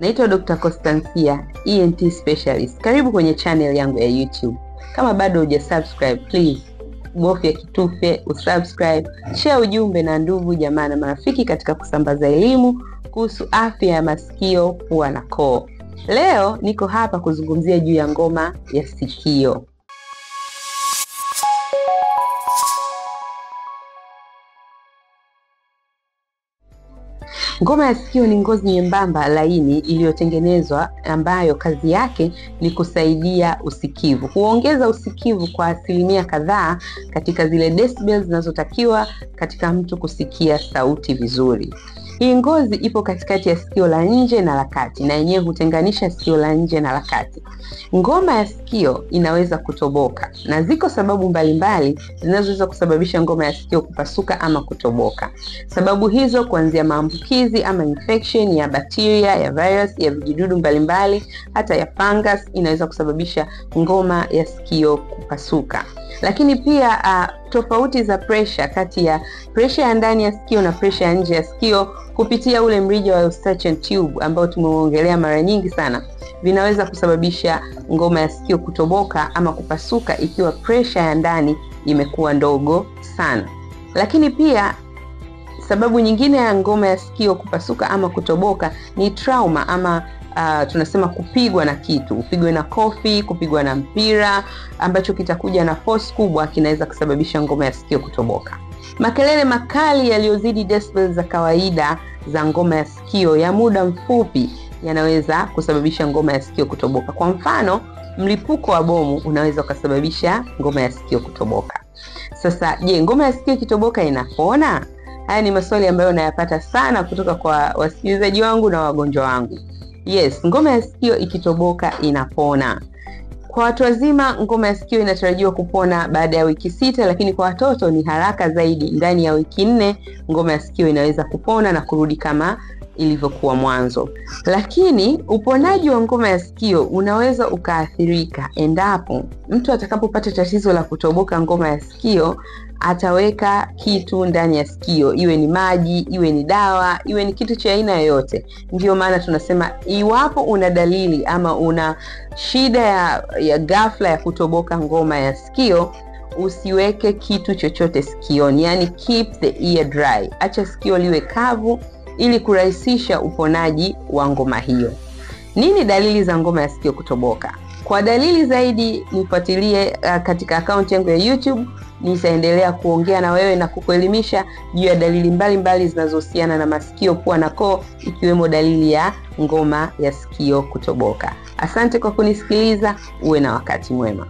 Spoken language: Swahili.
Naitwa Dr. Constancia, ENT specialist. Karibu kwenye channel yangu ya YouTube. Kama bado hujasubscribe, please bofya kitufe usubscribe, share ujumbe na ndugu jamaa na marafiki katika kusambaza elimu kuhusu afya ya masikio, pua na koo. Leo niko hapa kuzungumzia juu ya ngoma ya sikio. Ngoma ya sikio ni ngozi nyembamba laini iliyotengenezwa ambayo kazi yake ni kusaidia usikivu. Huongeza usikivu kwa asilimia kadhaa katika zile decibels zinazotakiwa katika mtu kusikia sauti vizuri. Hii ngozi ipo katikati ya sikio la nje na la kati, na yenyewe hutenganisha sikio la nje na la kati. Ngoma ya sikio inaweza kutoboka, na ziko sababu mbalimbali zinazoweza kusababisha ngoma ya sikio kupasuka ama kutoboka. Sababu hizo kuanzia maambukizi ama infection ya bacteria, ya virus, ya vijidudu mbalimbali, hata ya fungus inaweza kusababisha ngoma ya sikio kupasuka. Lakini pia tofauti za pressure kati ya pressure ya ndani ya sikio na pressure ya nje ya sikio kupitia ule mrija wa Eustachian tube ambao tumeongelea mara nyingi sana, vinaweza kusababisha ngoma ya sikio kutoboka ama kupasuka ikiwa pressure ya ndani imekuwa ndogo sana. Lakini pia sababu nyingine ya ngoma ya sikio kupasuka ama kutoboka ni trauma ama tunasema kupigwa na kitu, upigwe na kofi, kupigwa na mpira ambacho kitakuja na force kubwa, kinaweza kusababisha ngoma ya sikio kutoboka. Makelele makali yaliyozidi decibels za kawaida za ngoma ya sikio ya muda mfupi yanaweza kusababisha ngoma ya sikio kutoboka. Kwa mfano, mlipuko wa bomu unaweza kusababisha ngoma ya sikio kutoboka. Sasa, je, ngoma ya sikio ikitoboka inapona? Haya ni maswali ambayo nayapata sana kutoka kwa wasikilizaji wangu na wagonjwa wangu. Yes, ngoma ya sikio ikitoboka inapona. Kwa watu wazima ngoma ya sikio inatarajiwa kupona baada ya wiki 6, lakini kwa watoto ni haraka zaidi, ndani ya wiki 4 ngoma ya sikio inaweza kupona na kurudi kama ilivyokuwa mwanzo. Lakini uponaji wa ngoma ya sikio unaweza ukaathirika endapo mtu atakapopata tatizo la kutoboka ngoma ya sikio, ataweka kitu ndani ya sikio, iwe ni maji, iwe ni dawa, iwe ni kitu cha aina yoyote. Ndio maana tunasema iwapo una dalili ama una shida ya ghafla ya kutoboka ngoma ya sikio, usiweke kitu chochote sikioni, yani keep the ear dry. Acha sikio liwe kavu ili kurahisisha uponaji wa ngoma hiyo. Nini dalili za ngoma ya sikio kutoboka? Kwa dalili zaidi nifuatilie katika account yangu ya YouTube. Nitaendelea kuongea na wewe na kukuelimisha juu ya dalili mbalimbali zinazohusiana na masikio, pua na koo, ikiwemo dalili ya ngoma ya sikio kutoboka. Asante kwa kunisikiliza, uwe na wakati mwema.